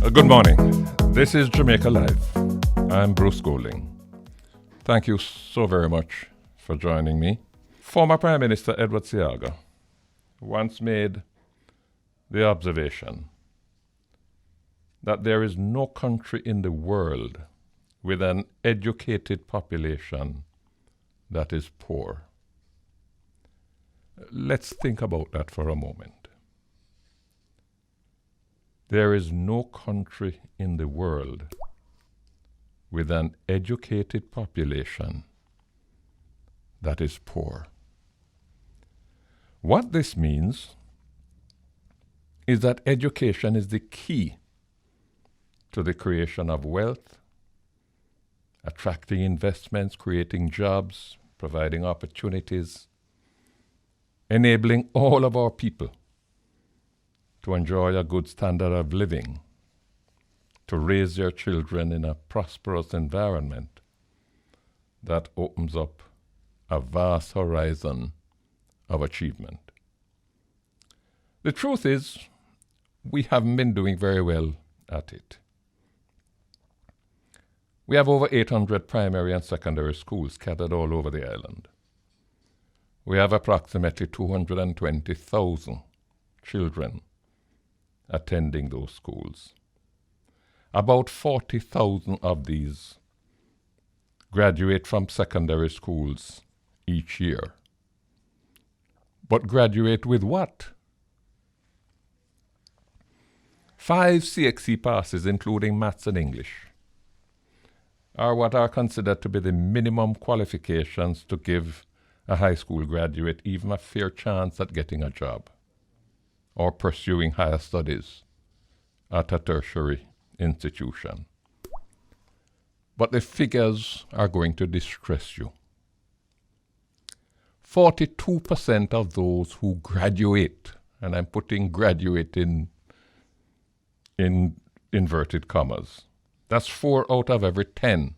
Good morning. This is Jamaica Live. I'm Bruce Golding. Thank you so very much for joining me. Former Prime Minister Edward Seaga once made the observation that there is no country in the world with an educated population that is poor. Let's think about that for a moment. There is no country in the world with an educated population that is poor. What this means is that education is the key to the creation of wealth, attracting investments, creating jobs, providing opportunities, enabling all of our people to enjoy a good standard of living, to raise their children in a prosperous environment that opens up a vast horizon of achievement. The truth is, we haven't been doing very well at it. We have over 800 primary and secondary schools scattered all over the island. We have approximately 220,000 children attending those schools. About 40,000 of these graduate from secondary schools each year. But graduate with what? 5 CXC passes, including maths and English, are what are considered to be the minimum qualifications to give a high school graduate even a fair chance at getting a job or pursuing higher studies at a tertiary institution. But the figures are going to distress you. 42% of those who graduate, and I'm putting graduate in inverted commas, that's 4 out of every 10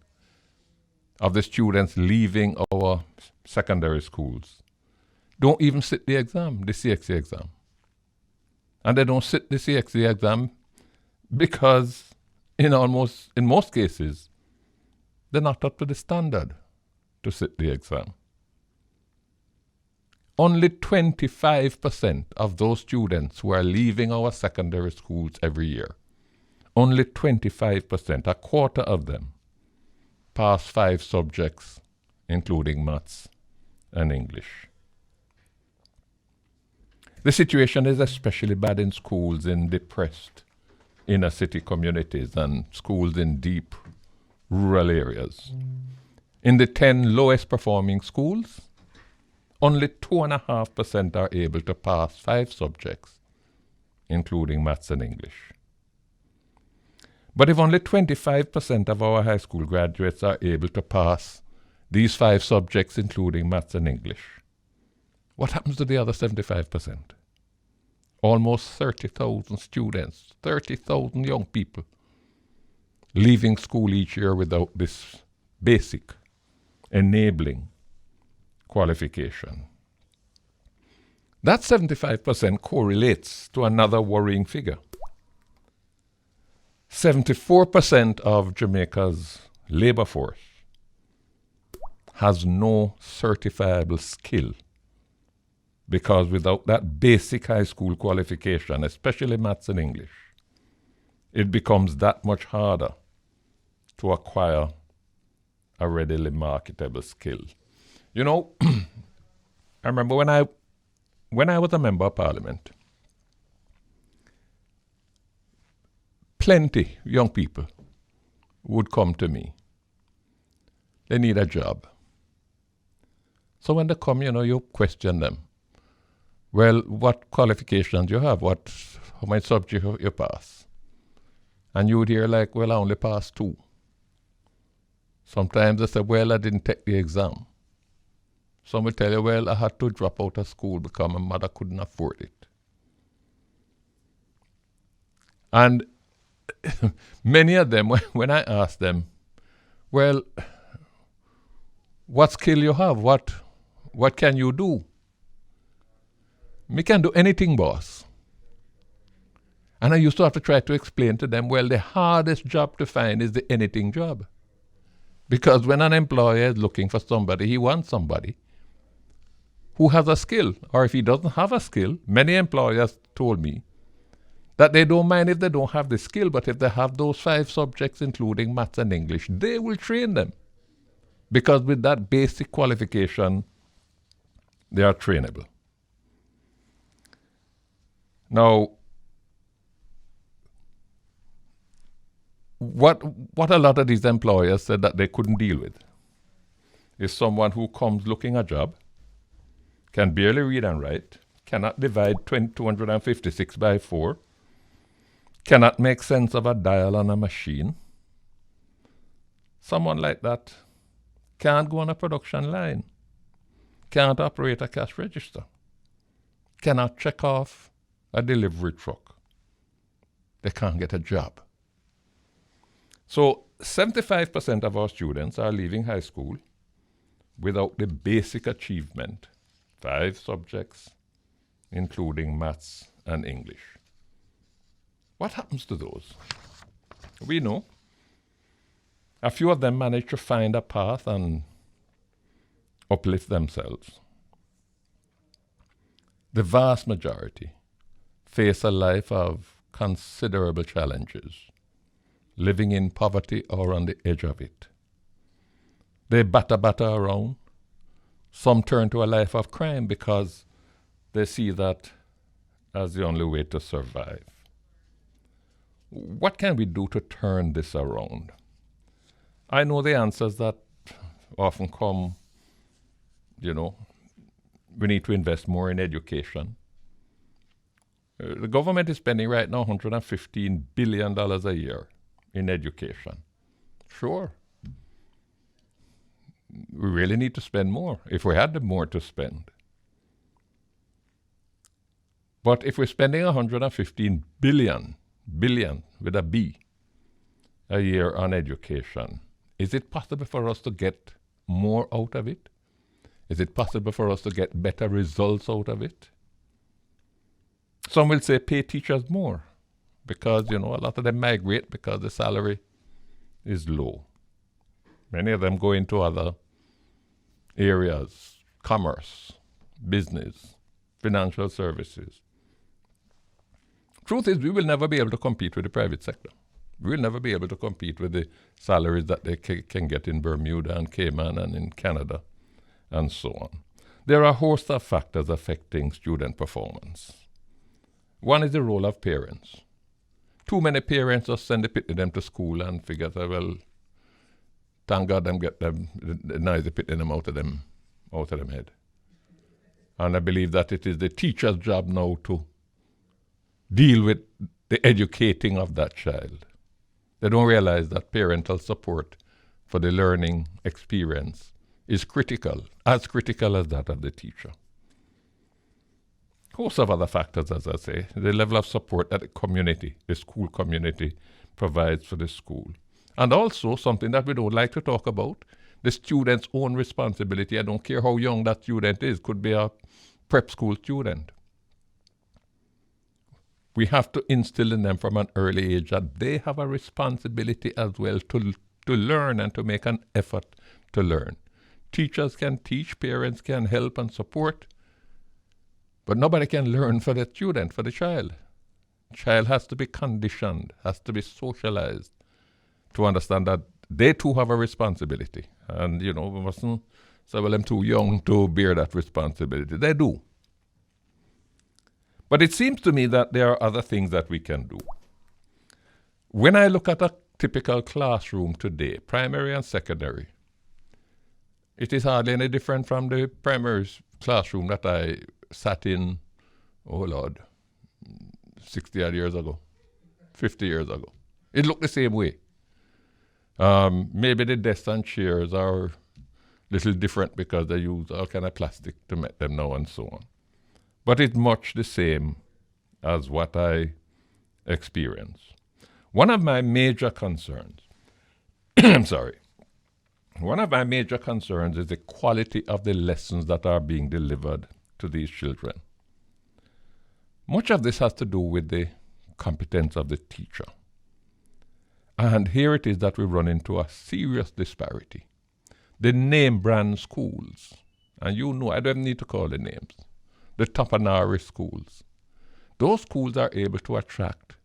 of the students leaving our secondary schools don't even sit the exam, the CXC exam. And they don't sit the CXC exam because in most cases, they're not up to the standard to sit the exam. Only 25% of those students who are leaving our secondary schools every year, only 25%, a quarter of them, pass 5 subjects, including maths and English. The situation is especially bad in schools in depressed inner city communities and schools in deep rural areas. In the 10 lowest performing schools, only 2.5% are able to pass 5 subjects, including maths and English. But if only 25% of our high school graduates are able to pass these 5 subjects, including maths and English, what happens to the other 75%? Almost 30,000 students, 30,000 young people leaving school each year without this basic, enabling qualification. That 75% correlates to another worrying figure. 74% of Jamaica's labor force has no certifiable skill, because without that basic high school qualification, especially maths and English, it becomes that much harder to acquire a readily marketable skill. You know, I remember when I was a member of parliament, plenty young people would come to me. They need a job. So when they come, you question them. Well, what qualifications you have? How many subjects you pass? And you would hear like, well, I only passed 2. Sometimes they say, well, I didn't take the exam. Some will tell you, well, I had to drop out of school because my mother couldn't afford it. And many of them, when I ask them, well, what skill you have? What can you do? Me can do anything, boss. And I used to have to try to explain to them, well, the hardest job to find is the anything job. Because when an employer is looking for somebody, he wants somebody who has a skill. Or if he doesn't have a skill, many employers told me that they don't mind if they don't have the skill, but if they have those 5 subjects, including maths and English, they will train them. Because with that basic qualification, they are trainable. Now, what a lot of these employers said that they couldn't deal with is someone who comes looking a job, can barely read and write, cannot divide 256 by 4, cannot make sense of a dial on a machine. Someone like that can't go on a production line, can't operate a cash register, cannot check off a delivery truck. They can't get a job. So 75% of our students are leaving high school without the basic achievement, 5 subjects, including maths and English. What happens to those? We know. A few of them manage to find a path and uplift themselves. The vast majority face a life of considerable challenges, living in poverty or on the edge of it. They batter around. Some turn to a life of crime because they see that as the only way to survive. What can we do to turn this around? I know the answers that often come, we need to invest more in education. The government is spending right now $115 billion a year in education. Sure. We really need to spend more if we had the more to spend. But if we're spending $115 billion with a B a year on education, is it possible for us to get more out of it? Is it possible for us to get better results out of it? Some will say pay teachers more because, a lot of them migrate because the salary is low. Many of them go into other areas, commerce, business, financial services. Truth is, we will never be able to compete with the private sector. We will never be able to compete with the salaries that they can get in Bermuda and Cayman and in Canada and so on. There are a host of factors affecting student performance. One is the role of parents. Too many parents just send them to school and figure that, well, thank God them get them nice pitting them out of them head. And I believe that it is the teacher's job now to deal with the educating of that child. They don't realize that parental support for the learning experience is critical as that of the teacher. A host of other factors, as I say, the level of support that the school community provides for the school. And also something that we don't like to talk about, the student's own responsibility. I don't care how young that student is, could be a prep school student. We have to instill in them from an early age that they have a responsibility as well to learn and to make an effort to learn. Teachers can teach, parents can help and support, but nobody can learn for the student, for the child. Child has to be conditioned, has to be socialized to understand that they too have a responsibility. And, we mustn't say, well, I'm too young to bear that responsibility. They do. But it seems to me that there are other things that we can do. When I look at a typical classroom today, primary and secondary, it is hardly any different from the primary classroom that I sat in, 60 odd years ago, 50 years ago. It looked the same way. Maybe the desks and chairs are a little different because they use all kind of plastic to make them now and so on. But it's much the same as what I experience. One of my major concerns, one of my major concerns is the quality of the lessons that are being delivered to these children. Much of this has to do with the competence of the teacher. And here it is that we run into a serious disparity. The name brand schools, and you know, I don't need to call the names, the Topanari schools, those schools are able to attract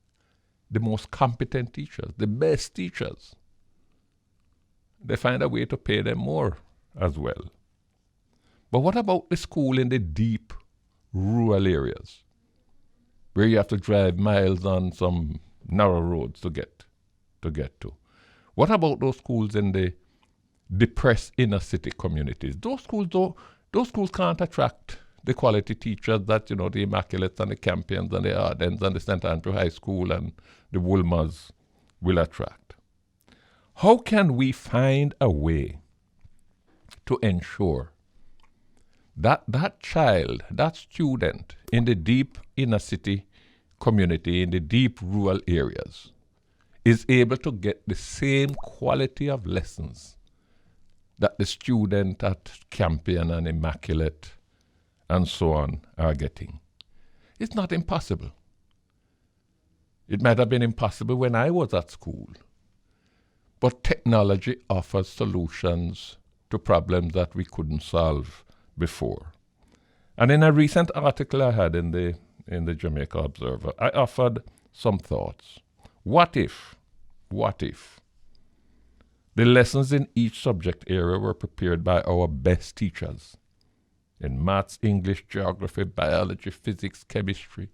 the most competent teachers, the best teachers. They find a way to pay them more as well. But what about the school in the deep rural areas, where you have to drive miles on some narrow roads to get to? What about those schools in the depressed inner city communities? Those schools can't attract the quality teachers that, the Immaculates and the Campions and the Ardens and the St. Andrew High School and the Woolmers will attract. How can we find a way to ensure that that child, that student in the deep inner city community, in the deep rural areas, is able to get the same quality of lessons that the student at Campion and Immaculate and so on are getting? It's not impossible. It might have been impossible when I was at school, but technology offers solutions to problems that we couldn't solve before. And in a recent article I had in the Jamaica Observer, I offered some thoughts. What if the lessons in each subject area were prepared by our best teachers in maths, English, geography, biology, physics, chemistry,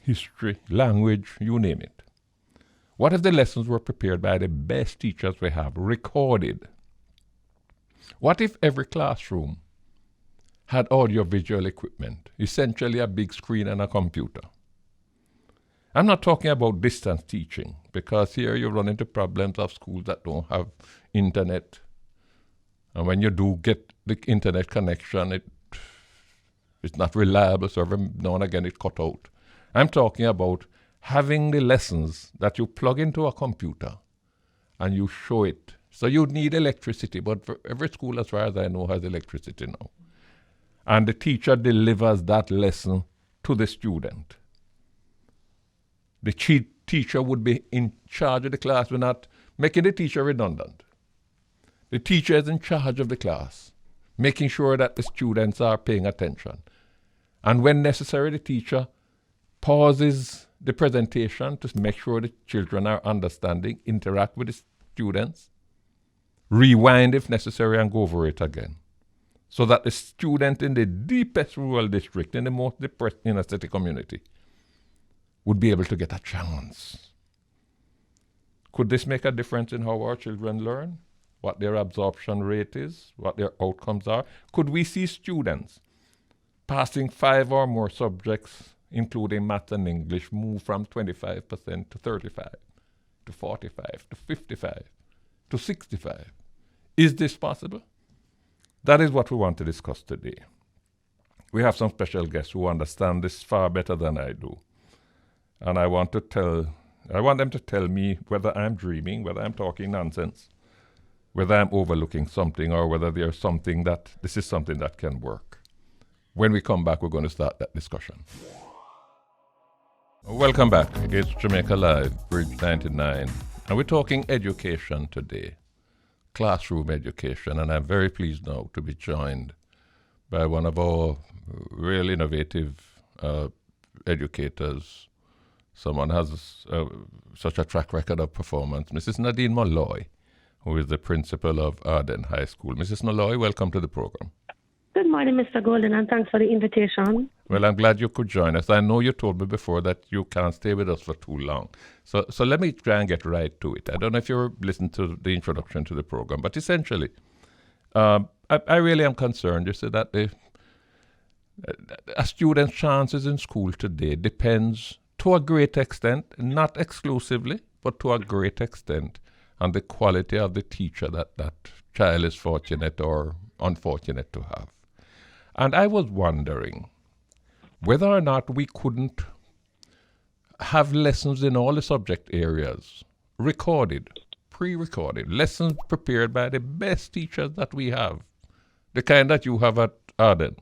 history, language, you name it? What if the lessons were prepared by the best teachers we have, recorded? What if every classroom had audio-visual equipment, essentially a big screen and a computer? I'm not talking about distance teaching, because here you run into problems of schools that don't have internet. And when you do get the internet connection, it's not reliable, so every now and again it cut out. I'm talking about having the lessons that you plug into a computer and you show it. So you need electricity, but for every school, as far as I know, has electricity now. And the teacher delivers that lesson to the student. The teacher would be in charge of the class. We're not making the teacher redundant. The teacher is in charge of the class, making sure that the students are paying attention. And when necessary, the teacher pauses the presentation to make sure the children are understanding, interact with the students, rewind if necessary, and go over it again, so that the student in the deepest rural district, in the most depressed inner city community, would be able to get a chance. Could this make a difference in how our children learn, what their absorption rate is, what their outcomes are? Could we see students passing 5 or more subjects, including math and English, move from 25% to 35, to 45, to 55, to 65? Is this possible? That is what we want to discuss today. We have some special guests who understand this far better than I do. And I want them to tell me whether I'm dreaming, whether I'm talking nonsense, whether I'm overlooking something, or whether this is something that can work. When we come back, we're going to start that discussion. Welcome back. It's Jamaica Live, Bridge 99. And we're talking education today, classroom education. And I'm very pleased now to be joined by one of our real innovative educators. Someone has such a track record of performance, Mrs. Nadine Molloy, who is the principal of Arden High School. Mrs. Molloy, welcome to the program. Good morning, Mr. Golden, and thanks for the invitation. Well, I'm glad you could join us. I know you told me before that you can't stay with us for too long. So let me try and get right to it. I don't know if you listened to the introduction to the program, but essentially, I really am concerned. You said that a student's chances in school today depends to a great extent, not exclusively, but to a great extent, on the quality of the teacher that child is fortunate or unfortunate to have. And I was wondering whether or not we couldn't have lessons in all the subject areas, recorded, pre-recorded, lessons prepared by the best teachers that we have, the kind that you have at Arden.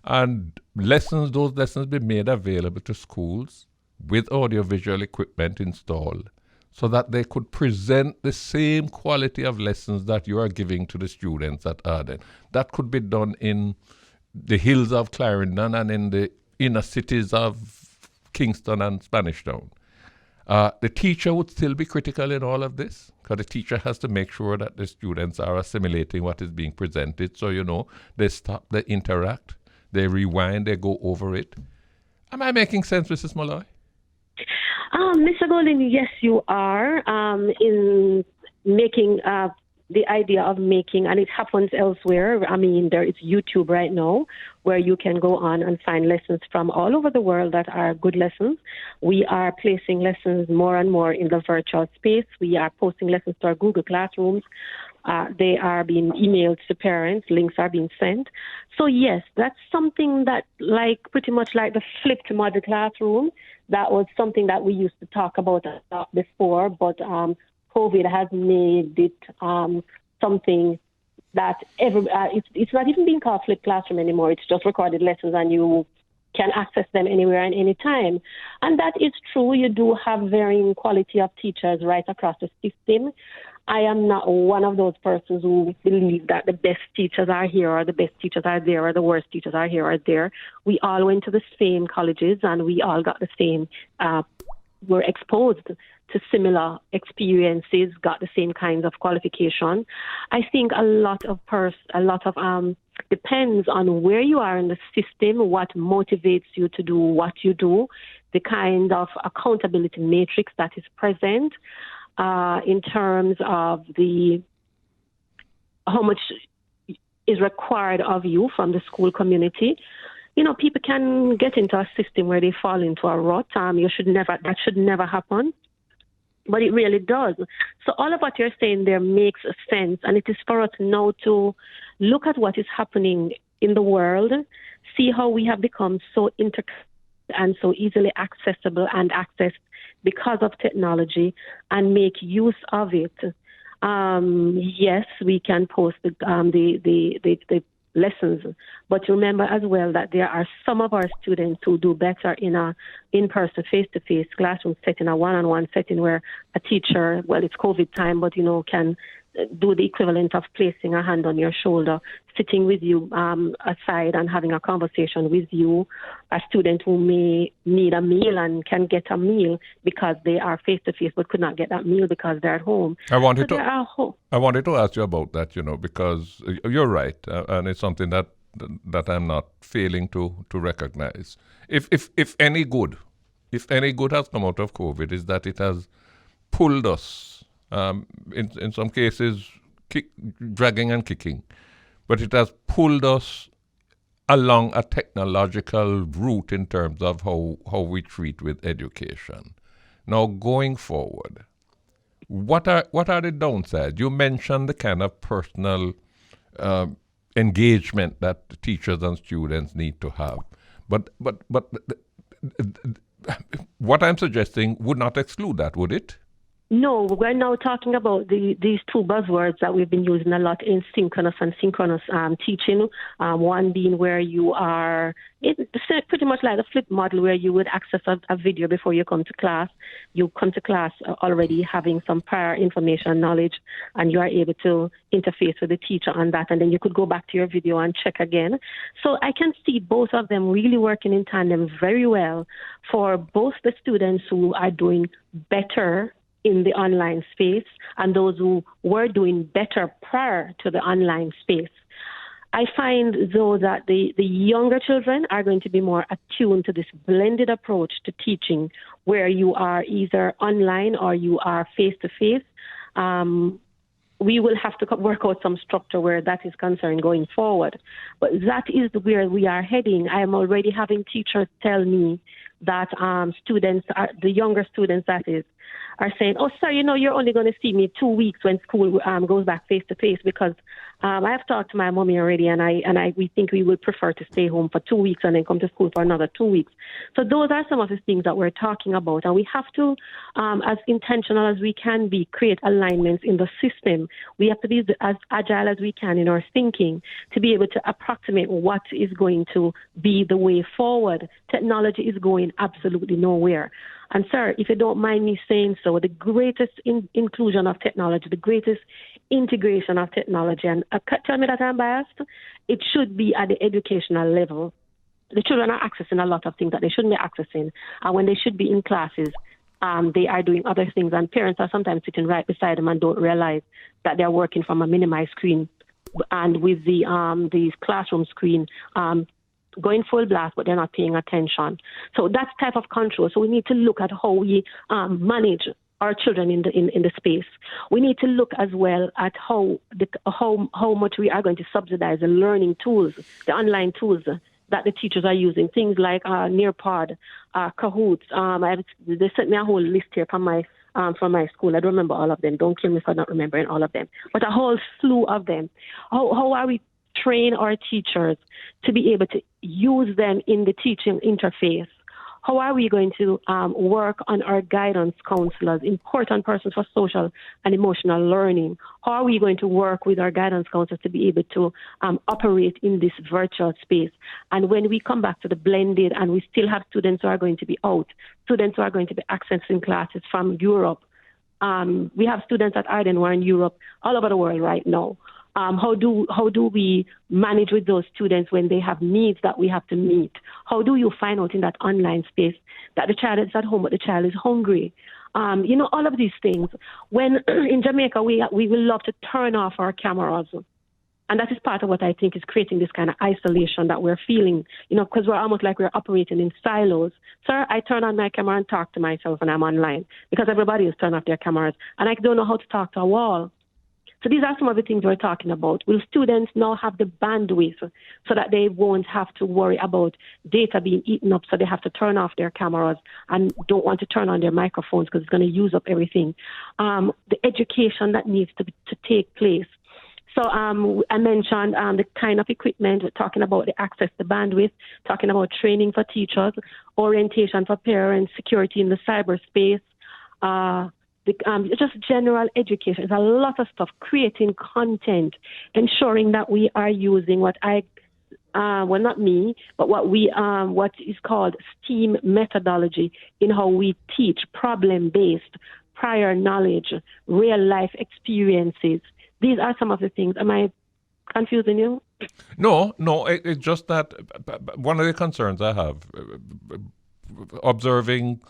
And those lessons be made available to schools with audiovisual equipment installed so that they could present the same quality of lessons that you are giving to the students at Arden. That could be done in the hills of Clarendon and in the inner cities of Kingston and Spanish Town. The teacher would still be critical in all of this, because the teacher has to make sure that the students are assimilating what is being presented. So, they stop, they interact, they rewind, they go over it. Am I making sense, Mrs. Molloy? Mr. Golden, yes, you are in making the idea of making, and it happens elsewhere. I mean, there is YouTube right now where you can go on and find lessons from all over the world that are good lessons. We are placing lessons more and more in the virtual space. We are posting lessons to our Google Classrooms. They are being emailed to parents. Links are being sent. So, yes, that's something that, pretty much like the flipped model classroom, that was something that we used to talk about before, but COVID has made it something that it's not even being called flipped classroom anymore. It's just recorded lessons, and you can access them anywhere and anytime. And that is true. You do have varying quality of teachers right across the system. I am not one of those persons who believe that the best teachers are here or the best teachers are there or the worst teachers are here or there. We all went to the same colleges and we all got the same, were exposed to similar experiences, got the same kinds of qualification. I think a lot of depends on where you are in the system, what motivates you to do what you do, the kind of accountability matrix that is present. In terms of how much is required of you from the school community. People can get into a system where they fall into a rut. That should never happen, but it really does. So all of what you're saying there makes sense, and it is for us now to look at what is happening in the world, see how we have become so interconnected and so easily accessible and accessed because of technology, and make use of it. Yes, we can post the lessons, but remember as well that there are some of our students who do better in a in-person, face-to-face classroom setting, a one-on-one setting where a teacher, well, it's COVID time, but can do the equivalent of placing a hand on your shoulder, sitting with you aside and having a conversation with you, a student who may need a meal and can get a meal because they are face-to-face but could not get that meal because they're at home. I wanted to ask you about that, because you're right, and it's something that I'm not failing to recognize. If any good has come out of COVID, is that it has pulled us, in some cases, dragging and kicking, but it has pulled us along a technological route in terms of how we treat with education. Now, going forward, what are the downsides? You mentioned the kind of personal engagement that teachers and students need to have, but what I'm suggesting would not exclude that, would it? No, we're now talking about these two buzzwords that we've been using a lot in synchronous and synchronous teaching. One being where you are, it's pretty much like the flip model where you would access a video before you come to class. You come to class already having some prior information knowledge, and you are able to interface with the teacher on that, and then you could go back to your video and check again. So I can see both of them really working in tandem very well for both the students who are doing better in the online space and those who were doing better prior to the online space. I find, though, that the younger children are going to be more attuned to this blended approach to teaching where you are either online or you are face-to-face. We will have to work out some structure where that is concerned going forward. But that is where we are heading. I am already having teachers tell me that the younger students, that is, are saying, oh, sir, you're only going to see me 2 weeks when school goes back face to face, because I have talked to my mommy already, and we think we would prefer to stay home for 2 weeks and then come to school for another 2 weeks. So those are some of the things that we're talking about, and we have to, as intentional as we can be, create alignments in the system. We have to be as agile as we can in our thinking to be able to approximate what is going to be the way forward. Technology is going absolutely nowhere. And sir, if you don't mind me saying so, the greatest inclusion of technology, the greatest integration of technology, and tell me that I'm biased, it should be at the educational level. The children are accessing a lot of things that they shouldn't be accessing. And when they should be in classes, they are doing other things. And parents are sometimes sitting right beside them and don't realize that they're working from a minimized screen and with the classroom screen going full blast, but they're not paying attention. So that's type of control. So we need to look at how we manage our children in the space. We need to look as well at how much we are going to subsidize the learning tools, the online tools that the teachers are using, things like Nearpod, Kahoots. They sent me a whole list here from my school. I don't remember all of them. Don't kill me for not remembering all of them. But a whole slew of them. How are we train our teachers to be able to use them in the teaching interface? How are we going to work on our guidance counselors, important persons for social and emotional learning? How are we going to work with our guidance counselors to be able to operate in this virtual space? And when we come back to the blended and we still have students who are going to be out, students who are going to be accessing classes from Europe. We have students at Arden who are in Europe, all over the world right now. How do we manage with those students when they have needs that we have to meet? How do you find out in that online space that the child is at home but the child is hungry? All of these things. When in Jamaica, we will love to turn off our cameras. And that is part of what I think is creating this kind of isolation that we're feeling, because we're almost like we're operating in silos. Sir, I turn on my camera and talk to myself when I'm online because everybody has turned off their cameras and I don't know how to talk to a wall. So these are some of the things we're talking about. Will students now have the bandwidth so that they won't have to worry about data being eaten up, so they have to turn off their cameras and don't want to turn on their microphones because it's going to use up everything? The education that needs to take place. So I mentioned the kind of equipment. We're talking about the access to bandwidth, talking about training for teachers, orientation for parents, security in the cyberspace, just general education. There's a lot of stuff, creating content, ensuring that we are using what not me, but what is called STEAM methodology in how we teach, problem-based, prior knowledge, real-life experiences. These are some of the things. Am I confusing you? No, it's just that one of the concerns I have, observing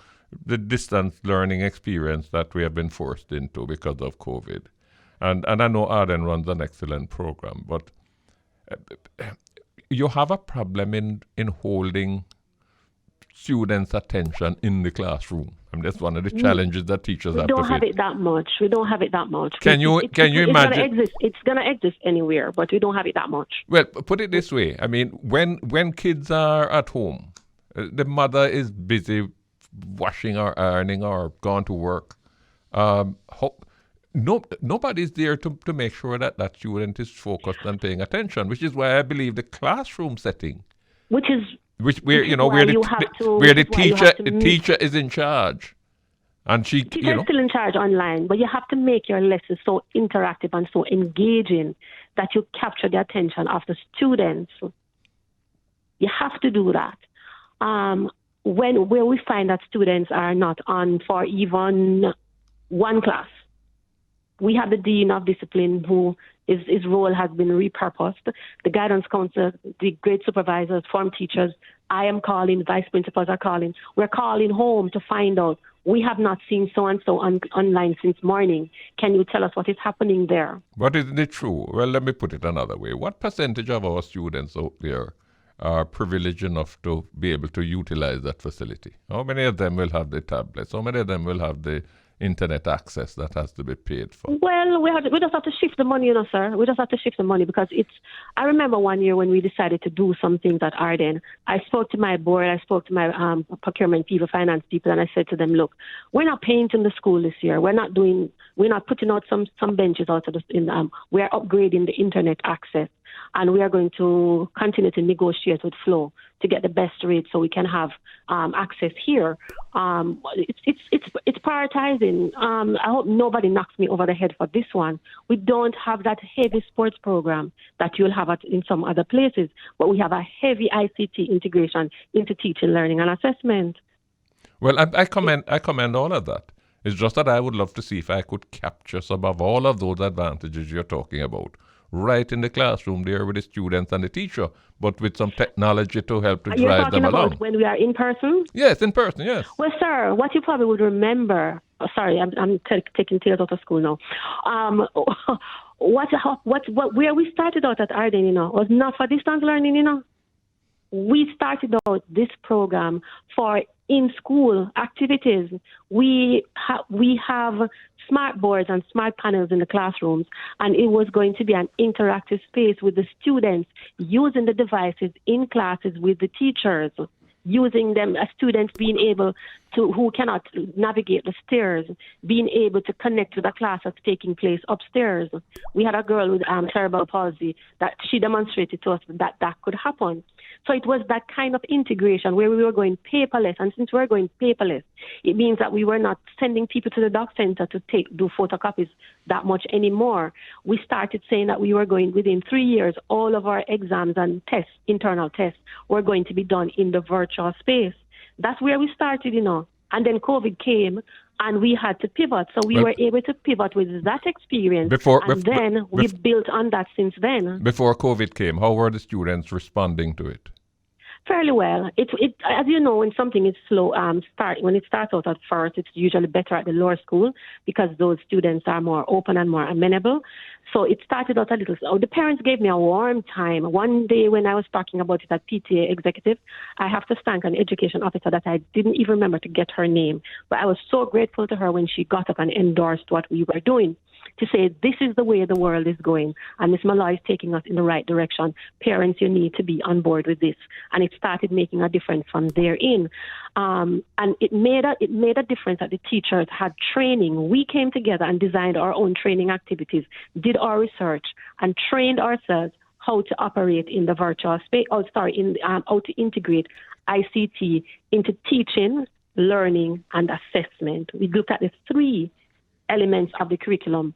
the distance learning experience that we have been forced into because of COVID. And I know Arden runs an excellent program, but you have a problem in holding students' attention in the classroom. And that's one of the challenges that teachers have to face. We don't have it that much. Can you imagine? It's going to exist anywhere, but we don't have it that much. Well, put it this way. I mean, when kids are at home, the mother is busy washing or ironing or gone to work. Nobody's there to make sure that student is focused and paying attention, which is why I believe the classroom setting, where the teacher is in charge, and she teacher is still in charge online, but you have to make your lessons so interactive and so engaging that you capture the attention of the students. You have to do that. Where we find that students are not on for even one class, we have the Dean of Discipline who his role has been repurposed. The guidance counselor, the grade supervisors, form teachers, I am calling, vice principals are calling. We're calling home to find out, we have not seen so-and-so online since morning. Can you tell us what is happening there? But isn't it true? Well, let me put it another way. What percentage of our students out there are privileged enough to be able to utilize that facility? How many of them will have the tablets? How many of them will have the internet access that has to be paid for? Well, we just have to shift the money, sir. We just have to shift the money because I remember one year when we decided to do some things at Arden. I spoke to my board, I spoke to my procurement people, finance people, and I said to them, look, we're not painting the school this year. We're not putting out some benches out of we're upgrading the internet access. And we are going to continue to negotiate with Flow to get the best rate so we can have access here. It's prioritizing. I hope nobody knocks me over the head for this one. We don't have that heavy sports program that you'll have in some other places, but we have a heavy ICT integration into teaching, learning, and assessment. Well, I commend all of that. It's just that I would love to see if I could capture some of all of those advantages you're talking about right in the classroom there with the students and the teacher, but with some technology to help to drive them along. You're talking about when we are in person? Yes, in person, yes. Well, sir, what you probably would remember, I'm taking tales out of school now. Where we started out at Arden, was not for distance learning, We started out this program for in-school activities. We have smart boards and smart panels in the classrooms, and it was going to be an interactive space with the students using the devices in classes with the teachers, using them as students being able to, who cannot navigate the stairs, being able to connect with a class that's taking place upstairs. We had a girl with cerebral palsy that she demonstrated to us that could happen. So it was that kind of integration where we were going paperless. And since we're going paperless, it means that we were not sending people to the doc center to do photocopies that much anymore. We started saying that we were going within 3 years, all of our exams and tests, internal tests, were going to be done in the virtual space. That's where we started, And then COVID came and we had to pivot. So we were able to pivot with that experience. We built on that since then. Before COVID came, how were the students responding to it? Fairly well. It as you know, when something is slow, when it starts out at first, it's usually better at the lower school because those students are more open and more amenable. So it started out a little slow. The parents gave me a warm time. One day when I was talking about it at PTA executive, I have to thank an education officer that I didn't even remember to get her name. But I was so grateful to her when she got up and endorsed what we were doing, to say this is the way the world is going and Ms. Molloy is taking us in the right direction. Parents, you need to be on board with this. And it started making a difference from therein. And it made a difference that the teachers had training. We came together and designed our own training activities, did our research, and trained ourselves how to operate in the virtual space, how to integrate ICT into teaching, learning, and assessment. We looked at the 3 elements of the curriculum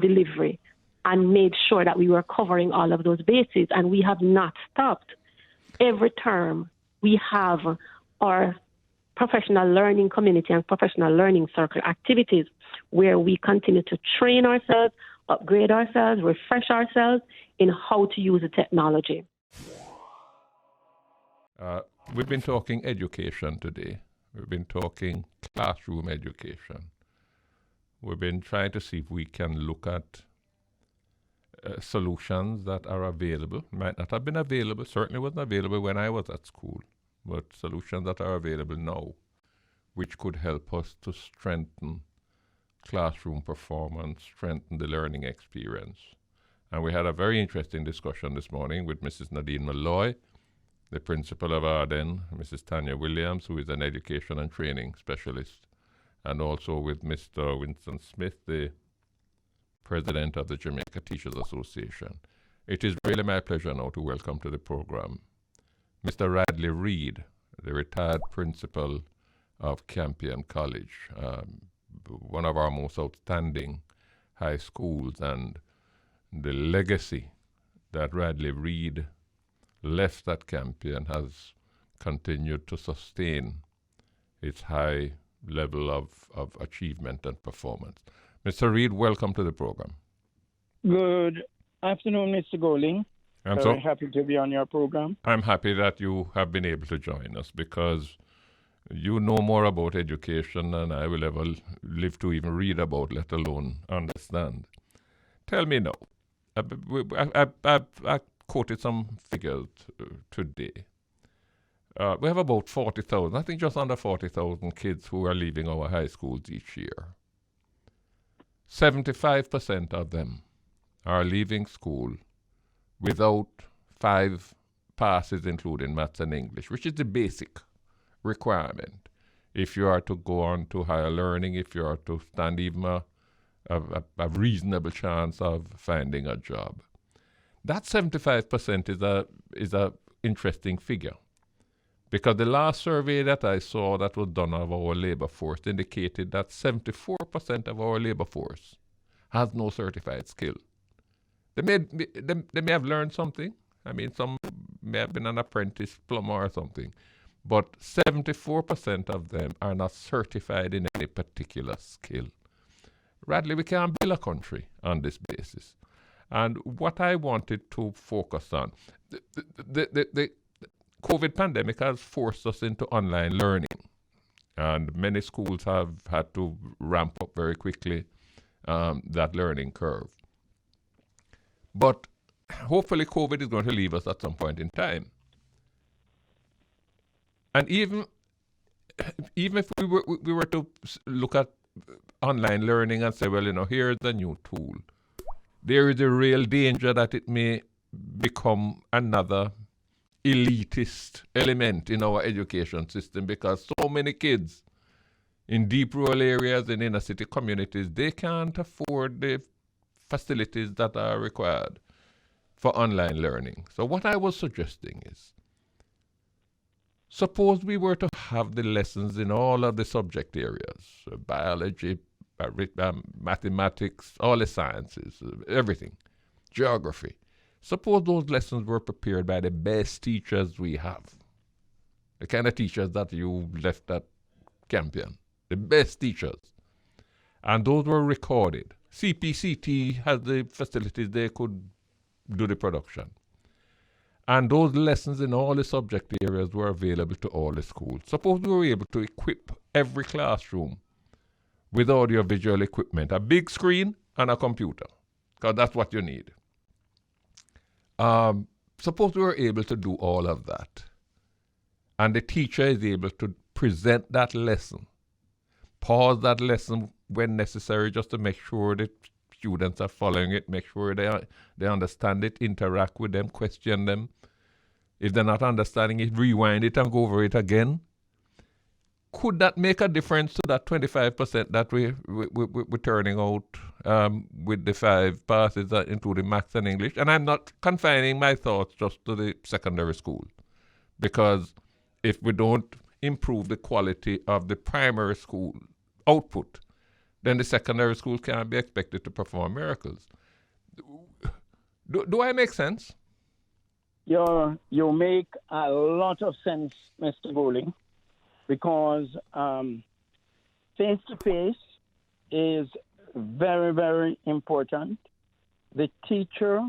delivery and made sure that we were covering all of those bases, and we have not stopped. Every term, we have our professional learning community and professional learning circle activities where we continue to train ourselves, upgrade ourselves, refresh ourselves in how to use the technology. We've been talking education today. We've been talking classroom education. We've been trying to see if we can look at solutions that are available. Might not have been available, certainly wasn't available when I was at school, but solutions that are available now, which could help us to strengthen classroom performance, strengthen the learning experience. And we had a very interesting discussion this morning with Mrs. Nadine Molloy, the principal of Arden, Mrs. Taina Williams, who is an education and training specialist, and also with Mr. Winston Smith, the president of the Jamaica Teachers Association. It is really my pleasure now to welcome to the program Mr. Radley Reed, the retired principal of Campion College, one of our most outstanding high schools, and the legacy that Radley Reed left at Campion has continued to sustain its high level of achievement and performance. Mr. Reid, welcome to the program. Good afternoon, Mr. Golding. I'm very happy to be on your program. I'm happy that you have been able to join us because you know more about education than I will ever live to even read about, let alone understand. Tell me now, I quoted some figures today. We have about 40,000, I think just under 40,000 kids who are leaving our high schools each year. 75% of them are leaving school without 5 passes, including maths and English, which is the basic requirement if you are to go on to higher learning, if you are to stand even a reasonable chance of finding a job. That 75% is a interesting figure, because the last survey that I saw that was done of our labor force indicated that 74% of our labor force has no certified skill. They may have learned something. I mean, some may have been an apprentice plumber or something, but 74% of them are not certified in any particular skill. Radley, we can't build a country on this basis. And what I wanted to focus on, the COVID pandemic has forced us into online learning, and many schools have had to ramp up very quickly that learning curve. But hopefully COVID is going to leave us at some point in time. And even if we were to look at online learning and say, well, here's a new tool, there is a real danger that it may become another elitist element in our education system, because so many kids in deep rural areas and inner city communities, they can't afford the facilities that are required for online learning. So what I was suggesting is, suppose we were to have the lessons in all of the subject areas, biology, mathematics, all the sciences, everything, geography. Suppose those lessons were prepared by the best teachers we have, the kind of teachers that you left at Campion, the best teachers. And those were recorded. CPCT has the facilities, they could do the production. And those lessons in all the subject areas were available to all the schools. Suppose we were able to equip every classroom with audio-visual equipment, a big screen and a computer, because that's what you need. Suppose we were able to do all of that, and the teacher is able to present that lesson, pause that lesson when necessary just to make sure the students are following it, make sure they understand it, interact with them, question them. If they're not understanding it, rewind it and go over it again. Could that make a difference to that 25% that we're turning out with the 5 passes, including maths and English? And I'm not confining my thoughts just to the secondary school, because if we don't improve the quality of the primary school output, then the secondary school can't be expected to perform miracles. Do I make sense? You make a lot of sense, Mr. Bowling, because face-to-face is very, very important. The teacher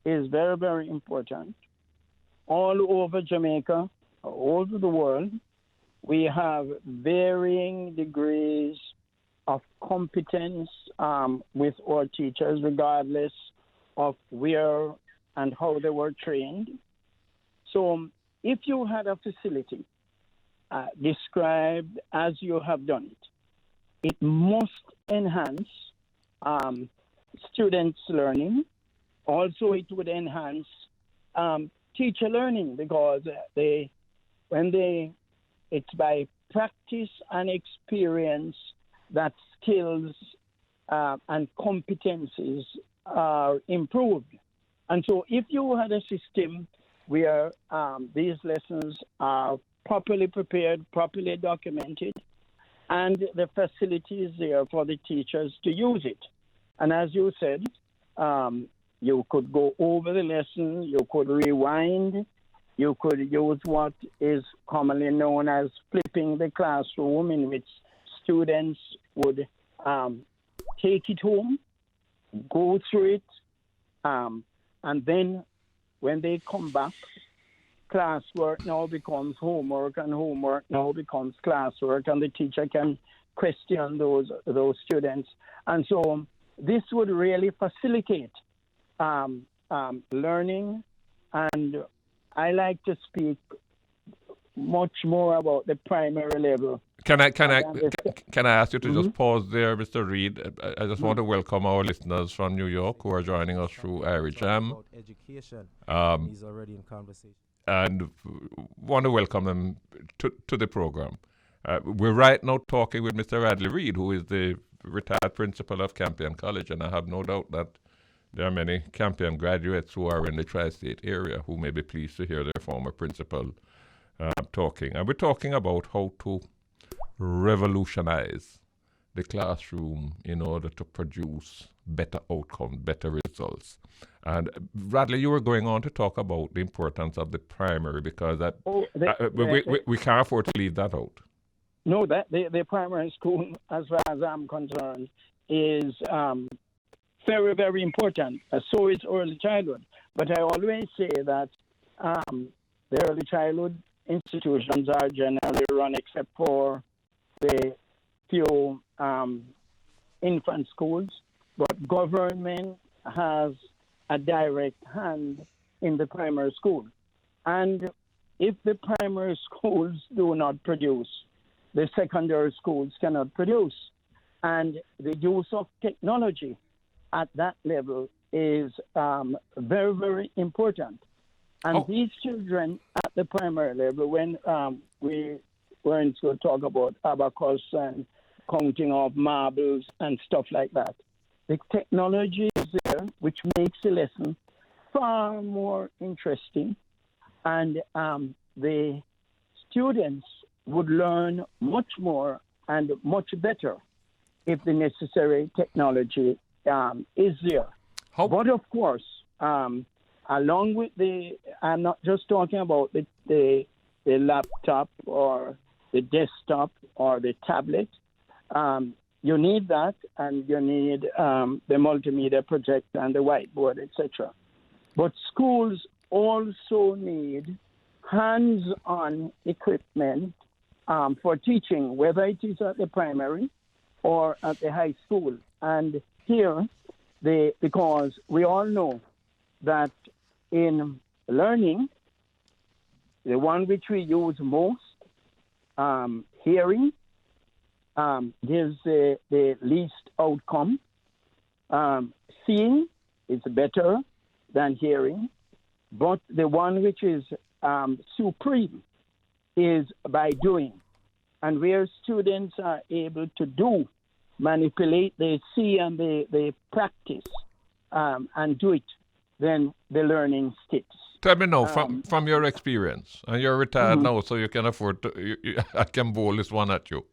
is very, very important. All over Jamaica, all over the world, we have varying degrees of competence with our teachers, regardless of where and how they were trained. So if you had a facility described as you have done it, it must enhance students' learning. Also, it would enhance teacher learning, because it's by practice and experience that skills and competencies are improved. And so if you had a system where these lessons are properly prepared, properly documented, and the facility is there for the teachers to use it. And as you said, you could go over the lesson, you could rewind, you could use what is commonly known as flipping the classroom, in which students would take it home, go through it, and then when they come back, classwork now becomes homework, and homework now becomes classwork, and the teacher can question those students. And so this would really facilitate learning. And I like to speak much more about the primary level. Can I ask you to just pause there, Mr. Reid? I just want to welcome our listeners from New York who are joining us through Irish Jam. Education. He's already in conversation. And want to welcome them to the program. We're right now talking with Mr. Radley Reed, who is the retired principal of Campion College, and I have no doubt that there are many Campion graduates who are in the tri-state area who may be pleased to hear their former principal talking. And we're talking about how to revolutionize the classroom in order to produce better outcomes, better results. And Radley, you were going on to talk about the importance of the primary, because we can't afford to leave that out. No, that the primary school, as far as I'm concerned, is very, very important. So is early childhood. But I always say that the early childhood institutions are generally run, except for the few infant schools, but government has a direct hand in the primary school. And if the primary schools do not produce, the secondary schools cannot produce. And the use of technology at that level is very, very important. And these children at the primary level, when we were in school, talk about abacus and counting of marbles and stuff like that, the technology is there, which makes the lesson far more interesting. And the students would learn much more and much better if the necessary technology is there. But of course, along with I'm not just talking about the laptop or the desktop or the tablet. You need that, and you need the multimedia projector and the whiteboard, etc. But schools also need hands-on equipment for teaching, whether it is at the primary or at the high school. And here, because we all know that in learning, the one which we use most, hearing, gives the least outcome. Seeing is better than hearing, but the one which is supreme is by doing. And where students are able to do, manipulate, they see and they practice and do it, then the learning sticks. Tell me now, from your experience, and you're retired now, so you can afford to, I can bowl this one at you.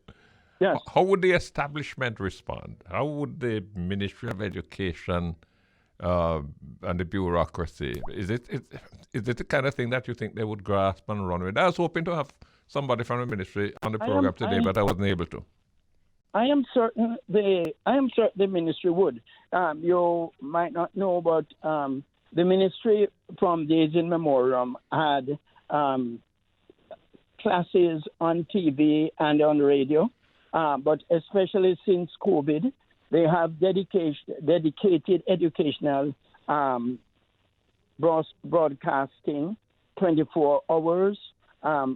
Yes. How would the establishment respond? How would the Ministry of Education and the bureaucracy, is it the kind of thing that you think they would grasp and run with? I was hoping to have somebody from the ministry on the program today, but I wasn't able to. I am certain the ministry would. You might not know, but the ministry from days in memoriam had classes on TV and on radio, but especially since COVID, they have dedicated educational broadcasting 24 hours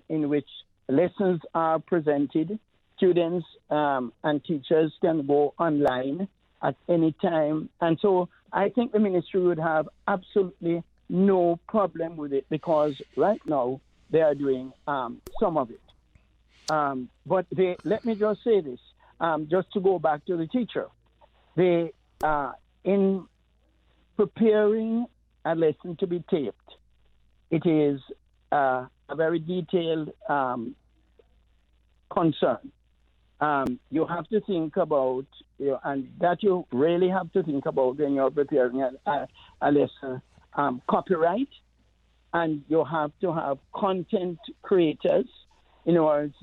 in which lessons are presented. Students and teachers can go online at any time. And so I think the ministry would have absolutely no problem with it, because right now they are doing some of it. But let me just say this, just to go back to the teacher. In preparing a lesson to be taped, it is a very detailed concern. You have to think about, and that you really have to think about when you're preparing a lesson, copyright, and you have to have content creators. In other words,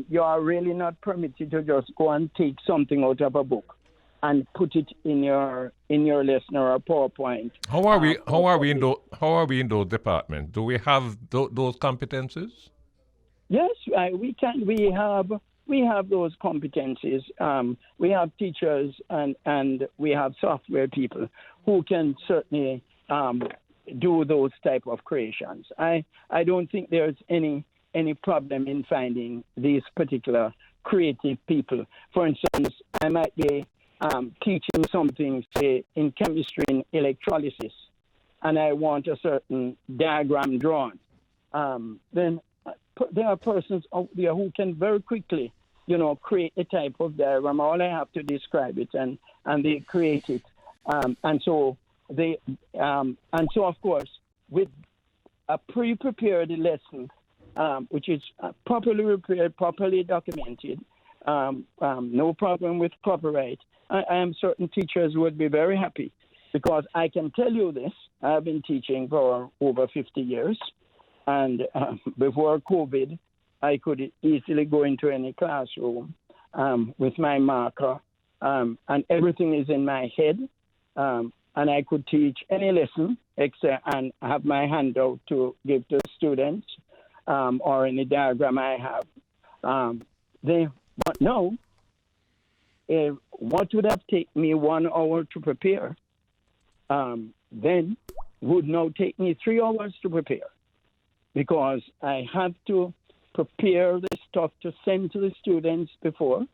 you are really not permitted to just go and take something out of a book and put it in your lesson or a PowerPoint. How are we in those departments? Do we have those competencies? Yes, we can. We have those competencies. We have teachers and we have software people who can certainly do those type of creations. I don't think there's any any problem in finding these particular creative people. For instance, I might be teaching something, say, in chemistry and electrolysis, and I want a certain diagram drawn. Then there are persons out there who can very quickly, create a type of diagram. All I have to describe it, and they create it. And so of course, with a pre-prepared lesson, which is properly prepared, properly documented, no problem with copyright, I am certain teachers would be very happy, because I can tell you this: I've been teaching for over 50 years, and before COVID, I could easily go into any classroom with my marker, and everything is in my head, and I could teach any lesson except and have my handout to give to students, or any diagram I have. But no, what would have taken me 1 hour to prepare, then would now take me 3 hours to prepare, because I have to prepare the stuff to send to the students before,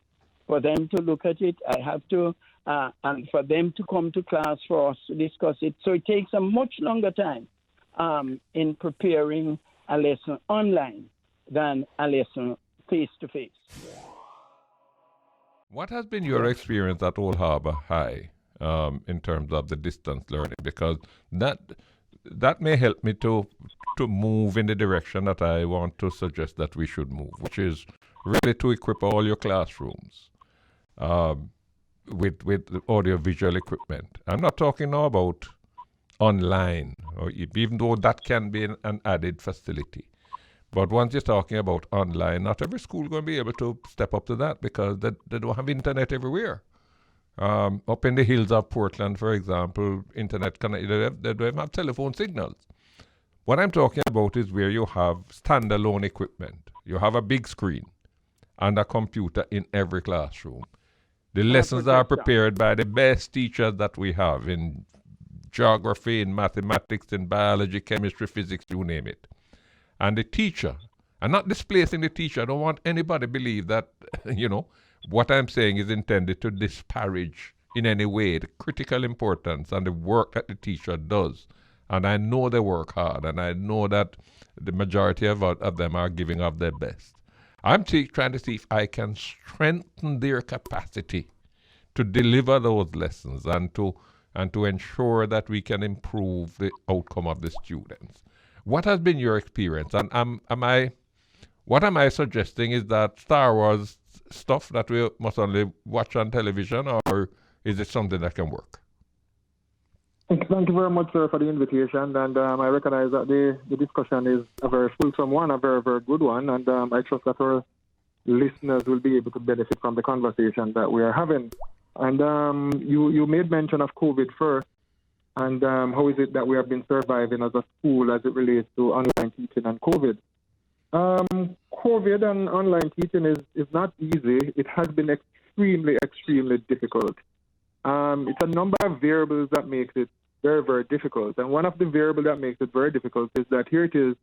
for them to look at it. I have to, and for them to come to class for us to discuss it. So it takes a much longer time in preparing a lesson online than a lesson face-to-face. What has been your experience at Old Harbour High in terms of the distance learning? Because that may help me to move in the direction that I want to suggest that we should move, which is really to equip all your classrooms with audio-visual equipment. I'm not talking now about online, or even though that can be an added facility. But once you're talking about online, not every school is going to be able to step up to that, because they don't have internet everywhere. Up in the hills of Portland, for example, internet they don't have telephone signals. What I'm talking about is where you have standalone equipment. You have a big screen and a computer in every classroom. The lessons are prepared by the best teachers that we have in geography, in mathematics, in biology, chemistry, physics, you name it. And the teacher, I'm not displacing the teacher. I don't want anybody to believe that, what I'm saying is intended to disparage in any way the critical importance and the work that the teacher does. And I know they work hard, and I know that the majority of them are giving of their best. I'm trying to see if I can strengthen their capacity to deliver those lessons and to ensure that we can improve the outcome of the students. What has been your experience? And what am I suggesting is that Star Wars stuff that we must only watch on television, or is it something that can work? Thank you very much, sir, for the invitation. And I recognize that the discussion is a very fulsome one, a very, very good one. And I trust that our listeners will be able to benefit from the conversation that we are having. And you made mention of COVID first. And how is it that we have been surviving as a school as it relates to online teaching and COVID? COVID and online teaching is not easy. It has been extremely, extremely difficult. It's a number of variables that makes it very, very difficult. And one of the variables that makes it very difficult is that here it is,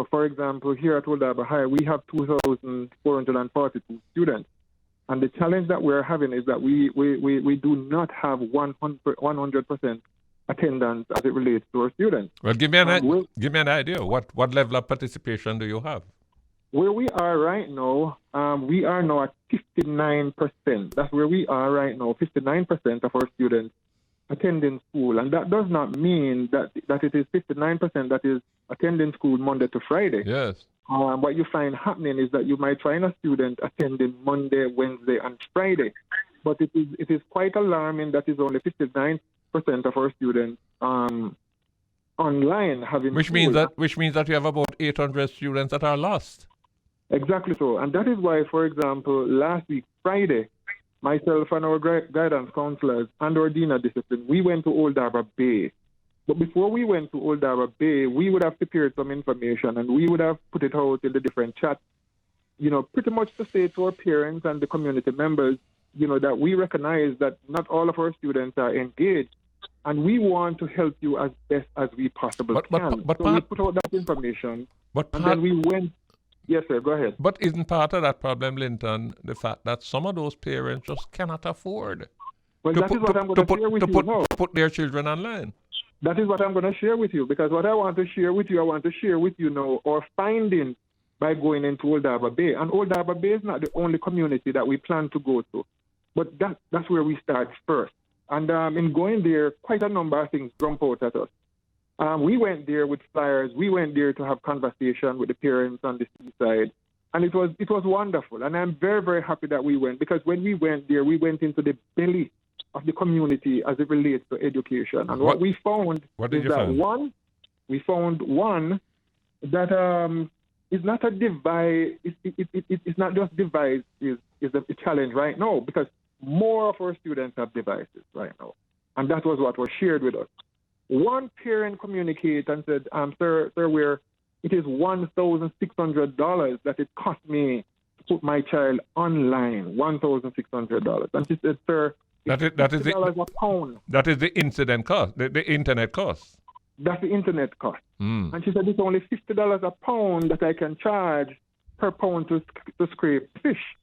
for example, here at Old Harbour High, we have 2,442 students. And the challenge that we're having is that we do not have 100% attendance as it relates to our students. Well, give me an idea. What level of participation do you have? Where we are right now, we are now at 59%. That's where we are right now. 59% of our students attending school. And that does not mean that it is 59% that is attending school Monday to Friday. Yes. What you find happening is that you might find a student attending Monday, Wednesday, and Friday. But it is quite alarming that is only 59% of our students online having which means that you have about 800 students that are lost. Exactly so. And that is why, for example, last week, Friday, myself and our guidance counselors and our dean of discipline, we went to Old Harbour Bay. But before we went to Old Harbour Bay, we would have prepared some information and we would have put it out in the different chats, pretty much to say to our parents and the community members, that we recognize that not all of our students are engaged and we want to help you as best as we possibly can. So we put out that information then we went. Yes, sir. Go ahead. But isn't part of that problem, Linton, the fact that some of those parents just cannot afford Well, that is what I'm going to share with you now. put their children online? That is what I'm going to share with you, because what I want to share with you now our findings by going into Old Harbour Bay. And Old Harbour Bay is not the only community that we plan to go to, but that's where we start first. And in going there, quite a number of things jump out at us. We went there with flyers. We went there to have conversation with the parents on the seaside, and it was wonderful. And I'm very, very happy that we went, because when we went there, we went into the belly of the community as it relates to education. And what we found is that we found one that is not a device. It's not just device is a challenge right now, because more of our students have devices right now, and that was what was shared with us. One parent communicated and said, "Sir, Weir, it is $1,600 that it cost me to put my child online. $1,600." And she said, "Sir, that is a pound. That is the incident cost, the internet cost. That's the internet cost." And she said, "It's only $50 a pound that I can charge per pound to scrape fish."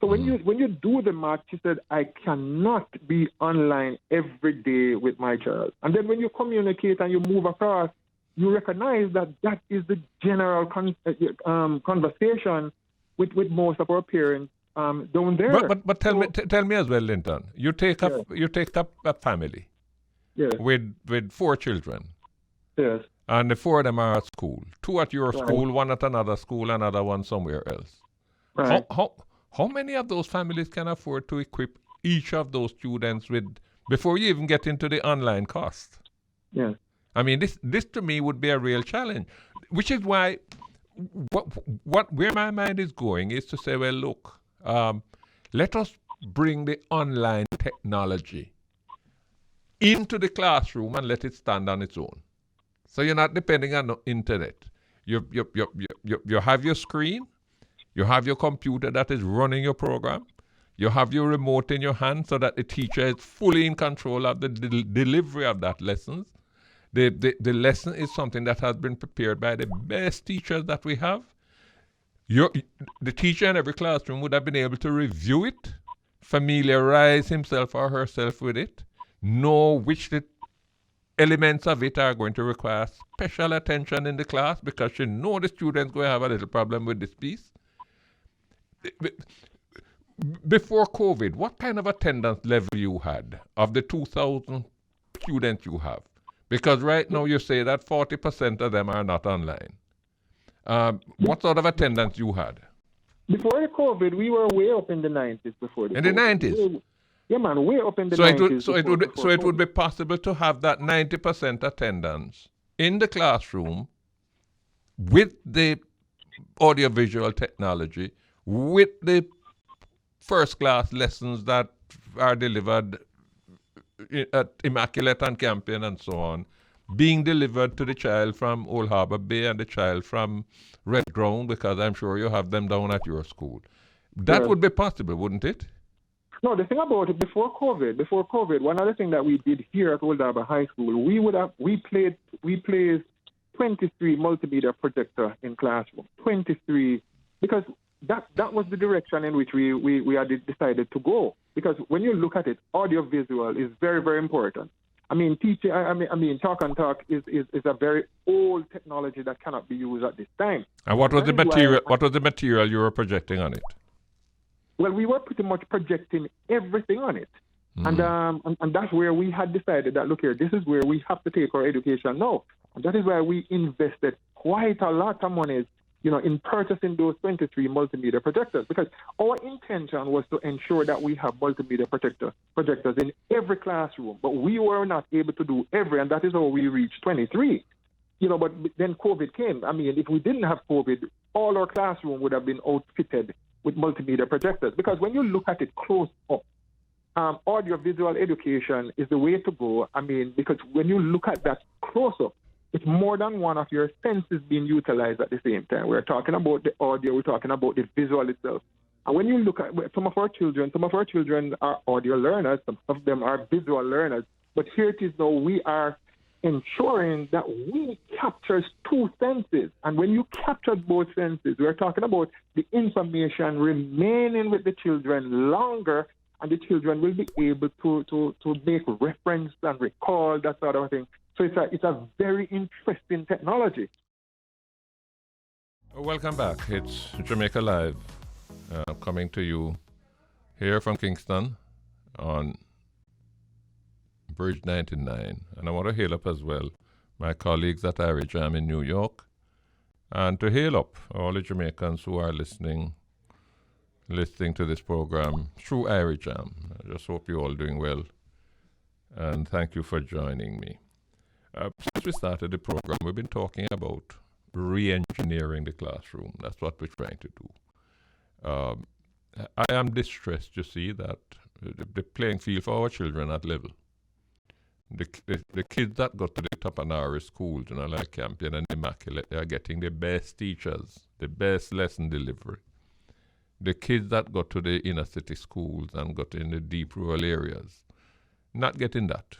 So when you do the math, she said, "I cannot be online every day with my child." And then when you communicate and you move across, you recognize that is the general conversation with most of our parents down there. But tell me as well, Linton. You take up a family, with 4 children. Yes. And the 4 of them are at school. 2 at your school, 1 at another school, another one somewhere else. Right. How many of those families can afford to equip each of those students with, before you even get into the online cost? Yeah. I mean, this to me would be a real challenge, which is why where my mind is going is to say, well, look, let us bring the online technology into the classroom and let it stand on its own. So you're not depending on the internet. You have your screen. You have your computer that is running your program. You have your remote in your hand so that the teacher is fully in control of the delivery of that lesson. The lesson is something that has been prepared by the best teachers that we have. The teacher in every classroom would have been able to review it, familiarize himself or herself with it, know which the elements of it are going to require special attention in the class, because you know the student's going to have a little problem with this piece. Before COVID, what kind of attendance level you had of the 2,000 students you have? Because right now you say that 40% of them are not online. What sort of attendance you had? Before the COVID, we were way up in the 90s before the In COVID. the 90s? Yeah, man, way up in the 90s. So it would be possible to have that 90% attendance in the classroom with the audiovisual technology, with the first-class lessons that are delivered at Immaculate and Campion and so on, being delivered to the child from Old Harbour Bay and the child from Red Ground, because I'm sure you have them down at your school. That would be possible, wouldn't it? No, the thing about it, before COVID, one other thing that we did here at Old Harbour High School, we placed 23 multimedia projector in classroom. 23, because that was the direction in which we had decided to go. Because when you look at it, audiovisual is very, very important. I mean, talk and talk is a very old technology that cannot be used at this time. And what was the material? What was the material you were projecting on it? Well, we were pretty much projecting everything on it. And that's where we had decided that, look here, this is where we have to take our education now. And that is why we invested quite a lot of money, in purchasing those 23 multimedia projectors, because our intention was to ensure that we have multimedia projectors in every classroom, but we were not able to do every, and that is how we reached 23. But then COVID came. I mean, if we didn't have COVID, all our classroom would have been outfitted with multimedia projectors, because when you look at it close up, audiovisual education is the way to go. I mean, because when you look at that close up, it's more than one of your senses being utilized at the same time. We're talking about the audio, we're talking about the visual itself. And when you look at some of our children are audio learners, some of them are visual learners. But here it is now, we are ensuring that we capture two senses. And when you capture both senses, we're talking about the information remaining with the children longer, and the children will be able to make reference and recall, that sort of thing. So it's a very interesting technology. Welcome back. It's Jamaica Live, coming to you here from Kingston on Bridge 99. And I want to hail up as well my colleagues at Irish Jam in New York, and to hail up all the Jamaicans who are listening to this program through Irish Jam. I just hope you're all doing well, and thank you for joining me. Since we started the program, we've been talking about re-engineering the classroom. That's what we're trying to do. I am distressed to see that the playing field for our children at level. The kids that go to the top of our schools, like Campion and Immaculate, they are getting the best teachers, the best lesson delivery. The kids that go to the inner city schools and go to in the deep rural areas, not getting that.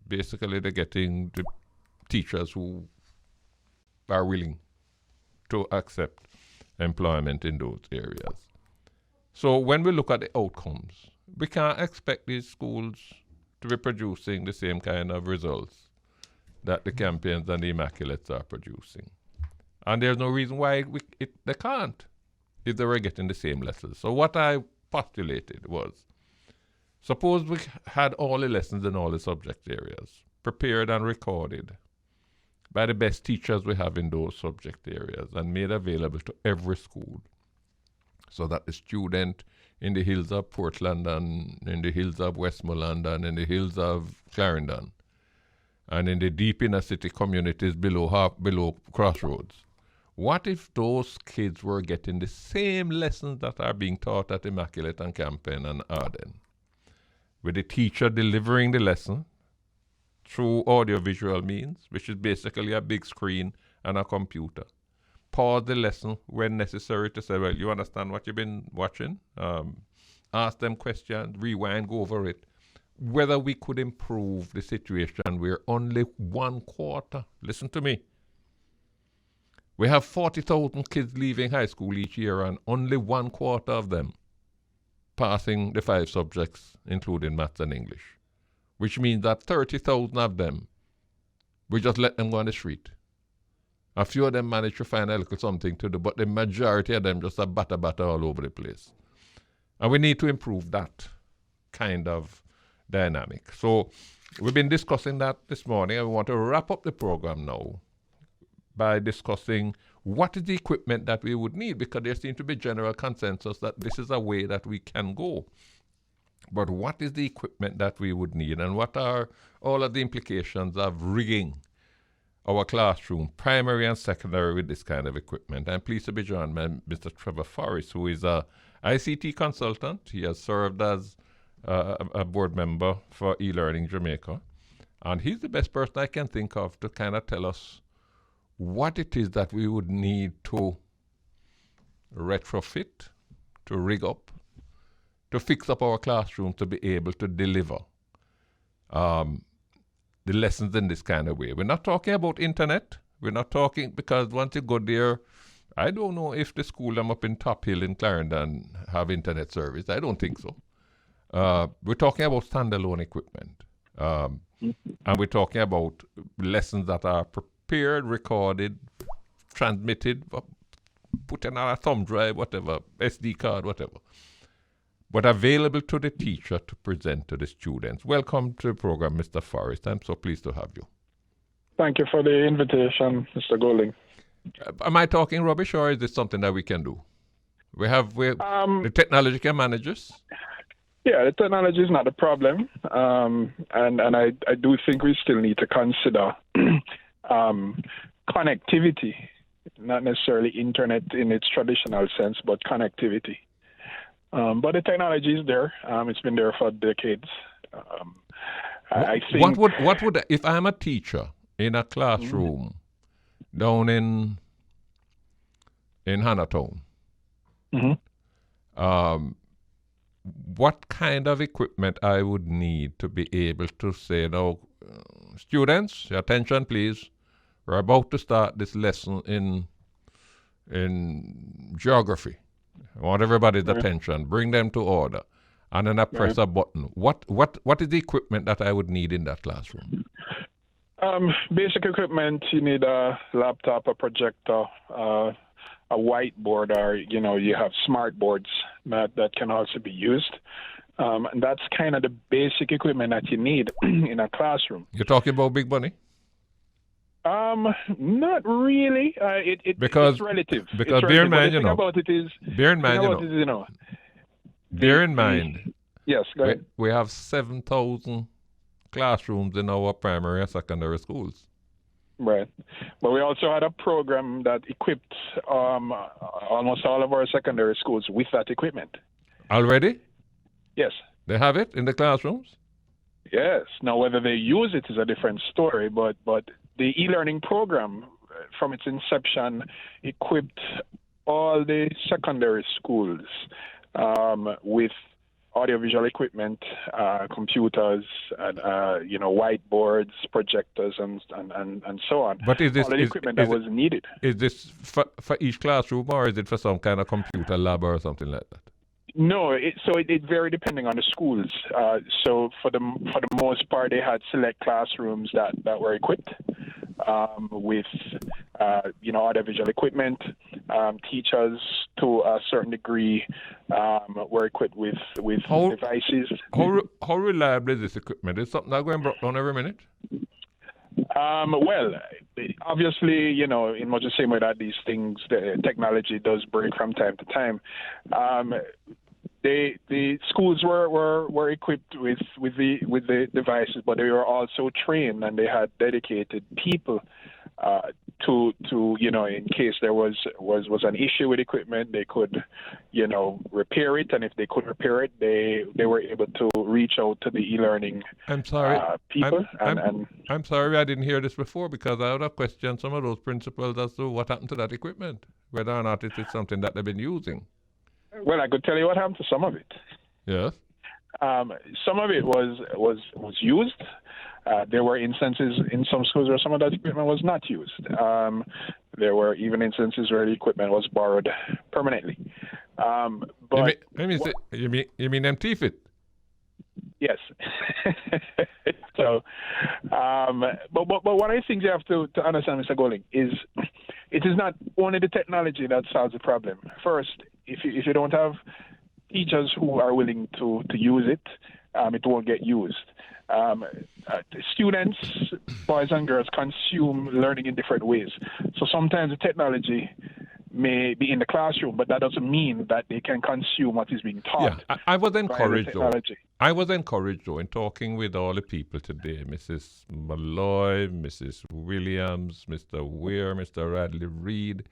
Basically, they're getting the teachers who are willing to accept employment in those areas. So when we look at the outcomes, we can't expect these schools to be producing the same kind of results that the Campions and the Immaculates are producing. And there's no reason why they can't if they were getting the same lessons. So what I postulated was, suppose we had all the lessons in all the subject areas prepared and recorded by the best teachers we have in those subject areas and made available to every school, so that the student in the hills of Portland and in the hills of Westmoreland and in the hills of Clarendon and in the deep inner city communities below Crossroads, what if those kids were getting the same lessons that are being taught at Immaculate and Campion and Arden, with the teacher delivering the lesson through audiovisual means, which is basically a big screen and a computer? Pause the lesson when necessary to say, well, you understand what you've been watching? Ask them questions, rewind, go over it. Whether we could improve the situation where only 1/4, listen to me, we have 40,000 kids leaving high school each year and only 1/4 of them passing the 5 subjects, including maths and English, which means that 30,000 of them, we just let them go on the street. A few of them manage to find a little something to do, but the majority of them just are batter all over the place. And we need to improve that kind of dynamic. So we've been discussing that this morning, and we want to wrap up the program now by discussing what is the equipment that we would need, because there seems to be general consensus that this is a way that we can go. But what is the equipment that we would need, and what are all of the implications of rigging our classroom, primary and secondary, with this kind of equipment? I'm pleased to be joined by Mr. Trevor Forrest, who is a ICT consultant. He has served as a board member for eLearning Jamaica. And he's the best person I can think of to kind of tell us what it is that we would need to retrofit, to rig up, to fix up our classroom to be able to deliver the lessons in this kind of way. We're not talking about internet. We're not talking, because once you go there, I don't know if the school I'm up in Top Hill in Clarendon have internet service. I don't think so. We're talking about standalone equipment. And we're talking about lessons that are prepared, recorded, transmitted, put in a thumb drive, whatever, SD card, whatever, but available to the teacher to present to the students. Welcome to the program, Mr. Forrest. I'm so pleased to have you. Thank you for the invitation, Mr. Golding. Am I talking rubbish, or is this something that we can do? We have the technology can manage us. Yeah, the technology is not a problem, and I do think we still need to consider connectivity, not necessarily internet in its traditional sense, but connectivity. But the technology is there. It's been there for decades. I think. What would if I'm a teacher in a classroom down in Hannatown? What kind of equipment I would need to be able to say, now, students, your attention please. We're about to start this lesson in geography. I want everybody's attention. Bring them to order. And then I press a button. What is the equipment that I would need in that classroom? Basic equipment, you need a laptop, a projector, a whiteboard, or, you have smart boards that can also be used. And that's kind of the basic equipment that you need in a classroom. You're talking about big money? Not really. It's relative. Because bear in mind, Yes, go ahead. We have 7,000 classrooms in our primary and secondary schools. Right. But we also had a program that equipped almost all of our secondary schools with that equipment. Already? Yes. They have it in the classrooms? Yes. Now, whether they use it is a different story, but the e-learning program, from its inception, equipped all the secondary schools with audiovisual equipment, computers, and whiteboards, projectors, and so on. But is this all the equipment that was needed? Is this for each classroom, or is it for some kind of computer lab or something like that? No, it varied depending on the schools. So for the most part, they had select classrooms that were equipped with audiovisual equipment. Teachers, to a certain degree, were equipped with devices. How reliable is this equipment? Is something that going broke down every minute? Well, obviously, in much the same way that these things, the technology does break from time to time. The schools were equipped with the devices, but they were also trained, and they had dedicated people to in case there was an issue with equipment, they could repair it, and if they could repair it, they were able to reach out to the e-learning people. I'm sorry I didn't hear this before, because I would have questioned some of those principals as to what happened to that equipment, whether or not it is something that they've been using. Well, I could tell you what happened to some of it. Yes. Some of it was used. There were instances in some schools where some of that equipment was not used. There were even instances where the equipment was borrowed permanently. But you mean them thief it? Yes. So, but one of the things you have to understand, Mr. Golding, is it is not only the technology that solves the problem. First, if you don't have teachers who are willing to use it, it won't get used. Students, boys and girls, consume learning in different ways. So sometimes the technology may be in the classroom, but that doesn't mean that they can consume what is being taught. Yeah, I was encouraged though. I was encouraged though in talking with all the people today, Mrs. Molloy, Mrs. Williams, Mr. Weir, Mr. Radley Reed,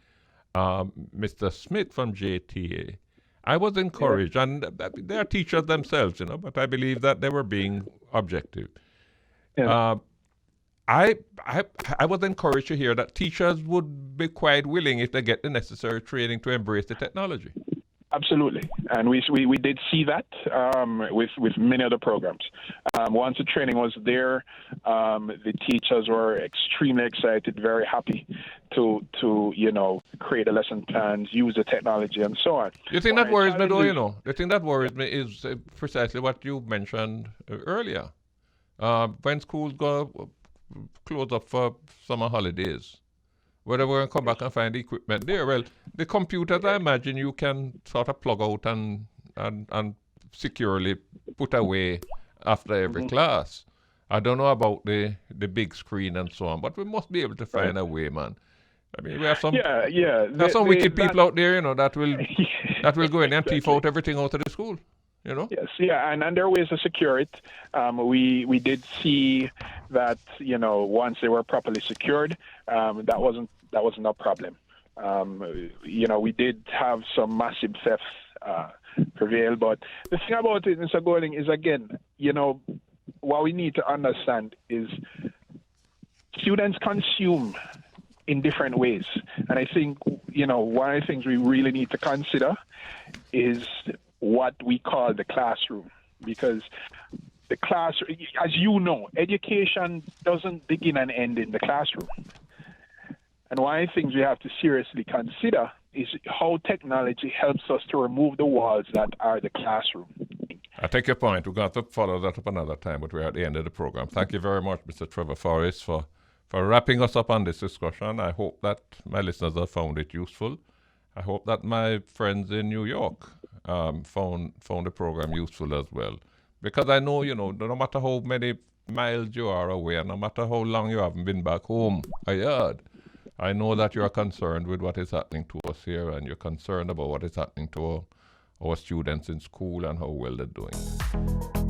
Mr. Smith from JTA. I was encouraged, and they are teachers themselves, but I believe that they were being objective. Yeah. I was encouraged to hear that teachers would be quite willing, if they get the necessary training, to embrace the technology. Absolutely, and we did see that with many other programs. Once the training was there, the teachers were extremely excited, very happy to create the lesson plans, use the technology, and so on. The thing that worries me, though, the thing that worries me is precisely what you mentioned earlier. When schools go close up for summer holidays, whether we're going to come back and find the equipment there. Well, the computers, I imagine you can sort of plug out and securely put away after every class. I don't know about the big screen and so on, but we must be able to find a way, man. I mean, we have some some wicked people out there, that will go in and thief out everything out of the school. Yes, and there are ways to secure it. We did see that once they were properly secured, that wasn't a problem. We did have some massive thefts prevail, but the thing about it, Mr. Golding, is again, what we need to understand is students consume in different ways, and I think one of the things we really need to consider is what we call the classroom, because the classroom, as you know, education doesn't begin and end in the classroom. And one of the things we have to seriously consider is how technology helps us to remove the walls that are the classroom. I take your point. We're going to have to follow that up another time, but we're at the end of the program. Thank you very much, Mr. Trevor Forrest, for wrapping us up on this discussion. I hope that my listeners have found it useful. I hope that my friends in New York found the program useful as well. Because I know, no matter how many miles you are away, no matter how long you haven't been back home, I know that you're concerned with what is happening to us here, and you're concerned about what is happening to our students in school and how well they're doing.